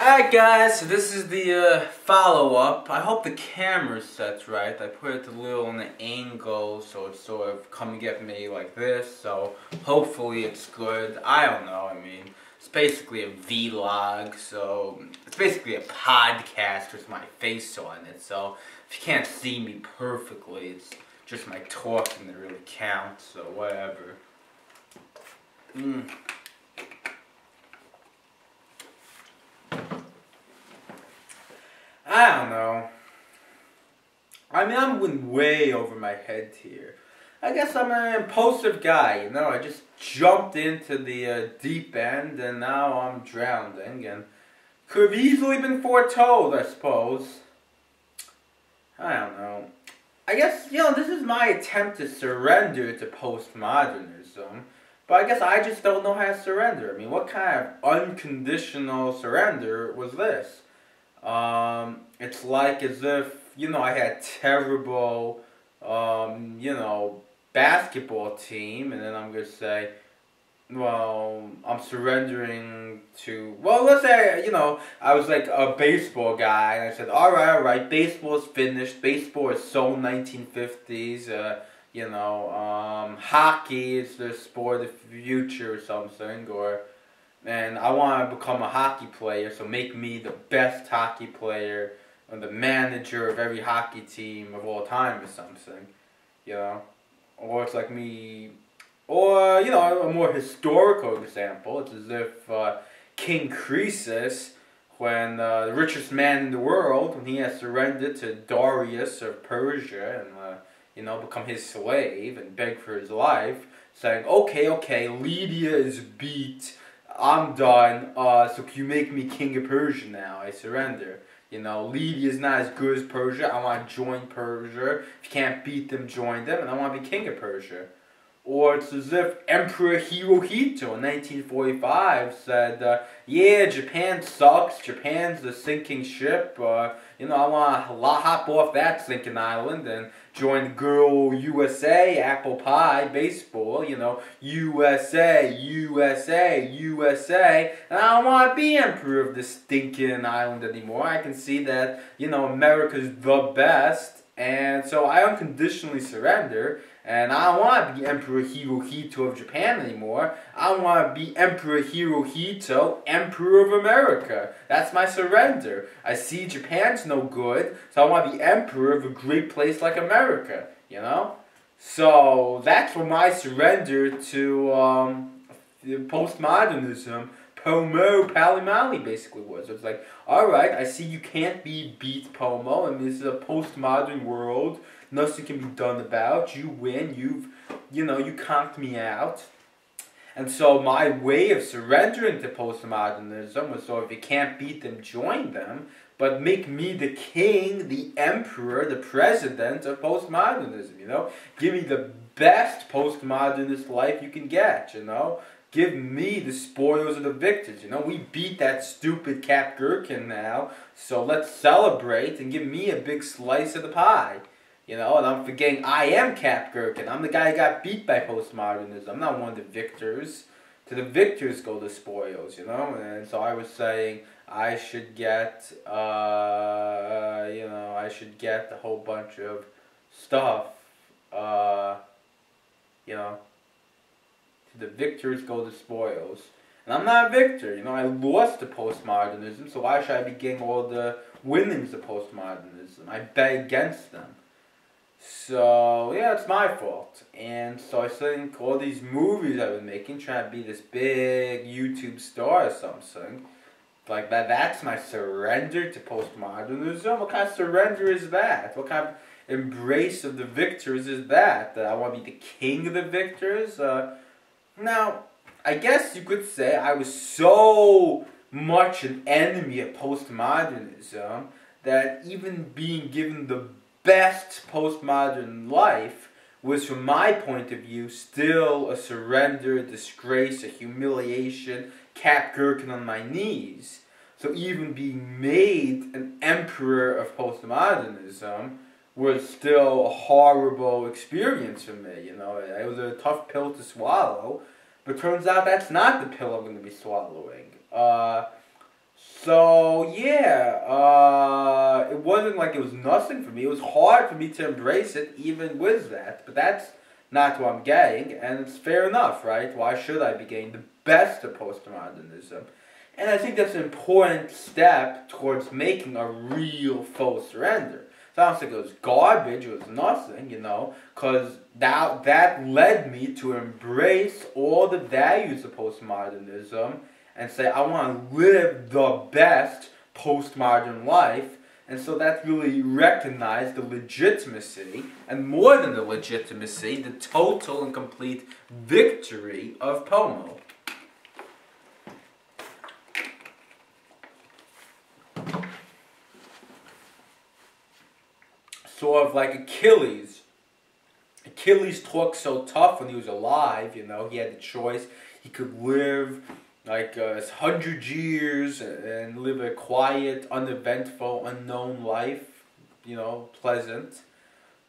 Alright guys, so this is the follow-up. I hope the camera set's right. I put it a little on the angle so it's sort of coming at me like this, so hopefully it's good. I don't know, it's basically a vlog, so it's basically a podcast with my face on it, so if you can't see me perfectly, it's just my talking that really counts, so whatever. I don't know. I'm going way over my head here. I guess I'm an impulsive guy, I just jumped into the deep end and now I'm drowning and could have easily been foretold, I suppose. I don't know. I guess, this is my attempt to surrender to postmodernism, but I guess I just don't know how to surrender. What kind of unconditional surrender was this? It's like as if, I had terrible, basketball team, and then I'm going to say, well, I'm surrendering to, well, let's say, I was like a baseball guy, and I said, alright, baseball is finished, baseball is so 1950s, hockey is the sport of the future or something, and I want to become a hockey player, so make me the best hockey player, or the manager of every hockey team of all time or something, Or it's like me, or, a more historical example, it's as if King Croesus, when the richest man in the world, when he has surrendered to Darius of Persia and, become his slave and beg for his life, saying, okay, Lydia is beat, I'm done, so can you make me king of Persia now? I surrender. Lydia is not as good as Persia, I want to join Persia. If you can't beat them, join them, and I want to be king of Persia. Or it's as if Emperor Hirohito in 1945 said, yeah, Japan sucks, Japan's the sinking ship, I want to hop off that sinking island and join the girl USA, apple pie, baseball, USA, and I don't want to be emperor of this stinking island anymore. I can see that, America's the best, and so I unconditionally surrender. And I don't want to be Emperor Hirohito of Japan anymore. I want to be Emperor Hirohito, Emperor of America. That's my surrender. I see Japan's no good, so I want to be Emperor of a great place like America, So that's what my surrender to postmodernism, Pomo Palimali basically was. It's like, alright, I see you can't be beat, Pomo, and this is a postmodern world. Nothing can be done about. You win. You conked me out. And so my way of surrendering to postmodernism was, so if you can't beat them, join them, but make me the king, the emperor, the president of postmodernism, Give me the best postmodernist life you can get, Give me the spoils of the victors, We beat that stupid Cap Gherkin now, so let's celebrate and give me a big slice of the pie. And I'm forgetting I am Cap Gherkin. I'm the guy who got beat by postmodernism. I'm not one of the victors. To the victors go the spoils, And so I was saying I should get, I should get a whole bunch of stuff, To the victors go the spoils. And I'm not a victor, I lost to postmodernism, so why should I be getting all the winnings of postmodernism? I bet against them. So, yeah, it's my fault. And so I think all these movies I've been making, trying to be this big YouTube star or something, like that's my surrender to postmodernism? What kind of surrender is that? What kind of embrace of the victors is that? That I want to be the king of the victors? Now, I guess you could say I was so much an enemy of postmodernism that even being given the best postmodern life was, from my point of view, still a surrender, a disgrace, a humiliation, Cap Gherkin on my knees. So even being made an emperor of postmodernism was still a horrible experience for me, It was a tough pill to swallow, but turns out that's not the pill I'm going to be swallowing. So yeah, it wasn't like it was nothing for me. It was hard for me to embrace it, even with that. But that's not what I'm getting, and it's fair enough, right? Why should I be getting the best of postmodernism? And I think that's an important step towards making a real faux surrender. So I don't think it was garbage, it was nothing, because that led me to embrace all the values of postmodernism and say, I want to live the best postmodern life. And so that really recognized the legitimacy, and more than the legitimacy, the total and complete victory of Pomo. Sort of like Achilles. Achilles talked so tough when he was alive, he had the choice. He could live like 100 years and live a quiet, uneventful, unknown life, pleasant.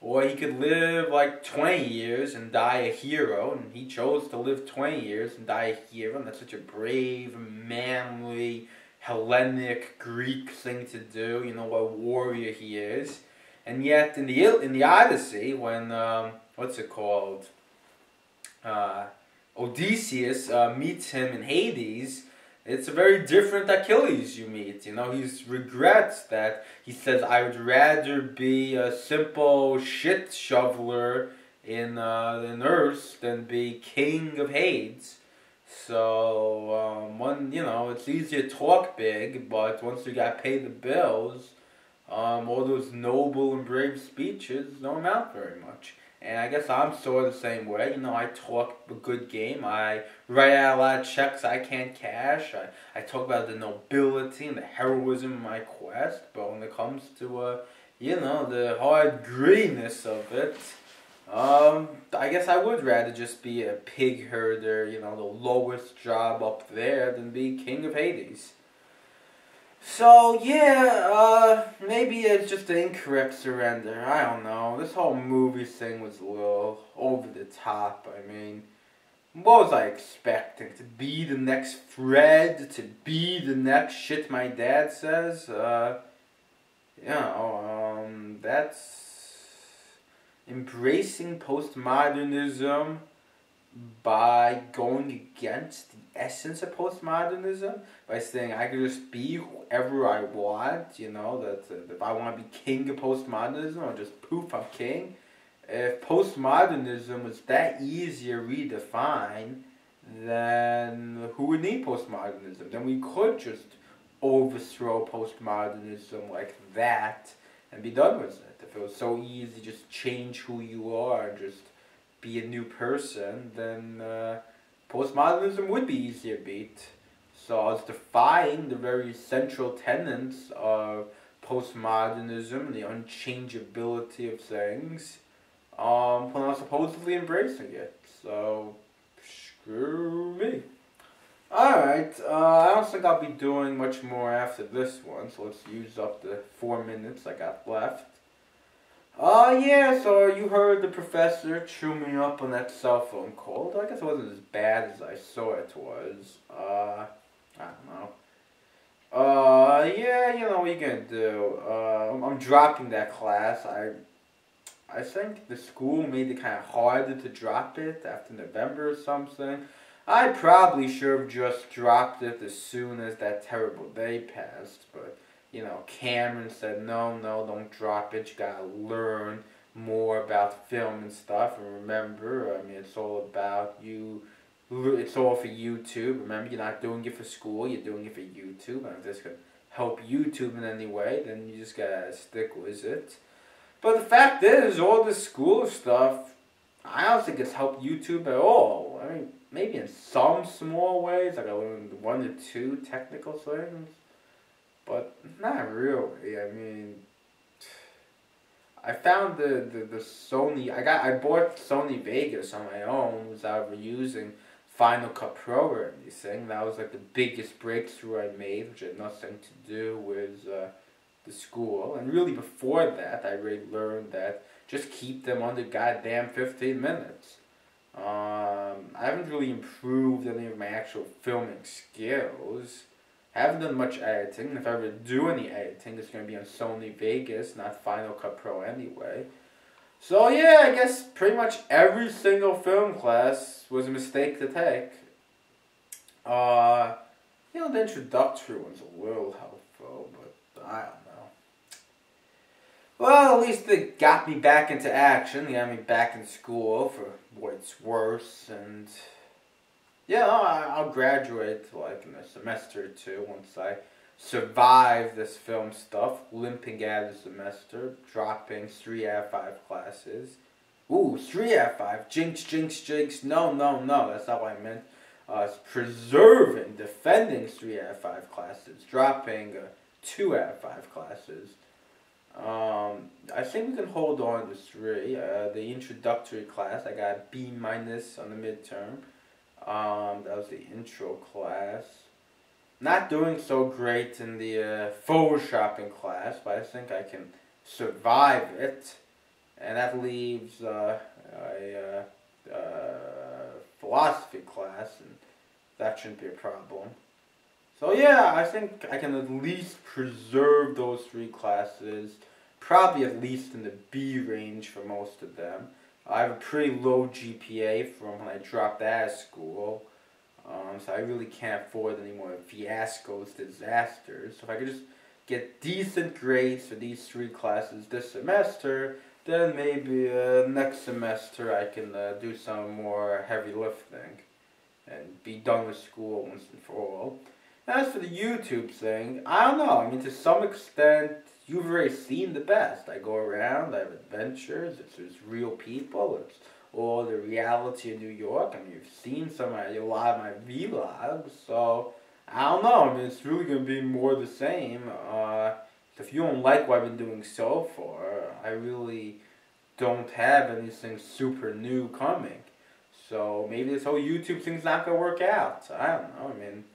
Or he could live like 20 years and die a hero, and he chose to live 20 years and die a hero, and that's such a brave, manly, Hellenic, Greek thing to do, what a warrior he is. And yet, in the Odyssey, when, what's it called? Odysseus meets him in Hades, it's a very different Achilles you meet. He regrets that. He says, I would rather be a simple shit shoveler in Earth than be king of Hades. So, it's easier to talk big, but once you got to pay the bills, all those noble and brave speeches don't amount very much. And I guess I'm sort of the same way. I talk a good game. I write out a lot of checks I can't cash. I talk about the nobility and the heroism of my quest. But when it comes to, the hard grittiness of it, I guess I would rather just be a pig herder, the lowest job up there, than be king of Hades. So, yeah, maybe it's just an incorrect surrender. I don't know. This whole movie thing was a little over the top. I mean, what was I expecting? To be the next Fred? To be the next shit my dad says? That's embracing postmodernism by going against the essence of postmodernism, by saying I can just be whoever I want, that if I want to be king of postmodernism, I'll just poof, I'm king. If postmodernism was that easy to redefine, then who would need postmodernism? Then we could just overthrow postmodernism like that and be done with it. If it was so easy, just change who you are and just be a new person, then postmodernism would be easier to beat. So I was defying the very central tenets of postmodernism, the unchangeability of things, when I was supposedly embracing it. So, screw me. Alright, I don't think I'll be doing much more after this one, so let's use up the 4 minutes I got left. Yeah, so you heard the professor chew me up on that cell phone call. I guess it wasn't as bad as I saw it was. I don't know. Yeah, what are you gonna do? I'm dropping that class. I think the school made it kind of harder to drop it after November or something. I probably should have just dropped it as soon as that terrible day passed, but Cameron said, no, don't drop it. You gotta learn more about film and stuff. And remember, it's all about you. It's all for YouTube. Remember, you're not doing it for school. You're doing it for YouTube. And if this can help YouTube in any way, then you just gotta stick with it. But the fact is, all this school stuff, I don't think it's helped YouTube at all. I mean, maybe in some small ways, like I learned 1 or 2 technical things. But not really. I mean, I found the Sony. I bought Sony Vegas on my own without using Final Cut Pro or anything. That was like the biggest breakthrough I made, which had nothing to do with the school. And really, before that, I really learned that just keep them under goddamn 15 minutes. I haven't really improved any of my actual filming skills. Haven't done much editing. If I ever do any editing, it's going to be on Sony Vegas, not Final Cut Pro anyway. So yeah, I guess pretty much every single film class was a mistake to take. The introductory one's a little helpful, but I don't know. Well, at least it got me back into action. They got me back in school for what it's worth, and yeah, I'll graduate like in a semester or two once I survive this film stuff, limping out of the semester, dropping 3 out of 5 classes. Ooh, 3 out of 5. Jinx, jinx, jinx. No, no, no. That's not what I meant. It's preserving, defending 3 out of 5 classes, dropping 2 out of 5 classes. I think we can hold on to 3. The introductory class, I got a B- on the midterm. That was the intro class. Not doing so great in the photoshopping class, but I think I can survive it. And that leaves a philosophy class, and that shouldn't be a problem. So yeah, I think I can at least preserve those 3 classes, probably at least in the B range for most of them. I have a pretty low GPA from when I dropped out of school, so I really can't afford any more fiascos, disasters. So if I could just get decent grades for these 3 classes this semester, then maybe next semester I can do some more heavy lifting and be done with school once and for all. As for the YouTube thing, I don't know. I mean, to some extent, you've already seen the best. I go around, I have adventures, there's real people, it's all the reality of New York. I mean, you've seen a lot of my vlogs, so I don't know. I mean, it's really going to be more the same. If you don't like what I've been doing so far, I really don't have anything super new coming. So maybe this whole YouTube thing's not going to work out. I don't know. I mean,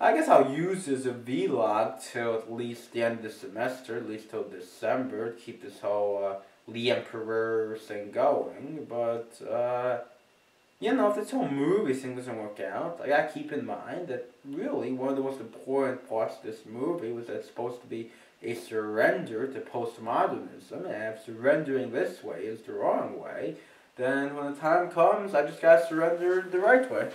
I guess I'll use this as a vlog till at least the end of the semester, at least till December, to keep this whole Lee Emperor thing going. But, if this whole movie thing doesn't work out, I gotta keep in mind that really one of the most important parts of this movie was that it's supposed to be a surrender to postmodernism, and if surrendering this way is the wrong way, then when the time comes, I just gotta surrender the right way.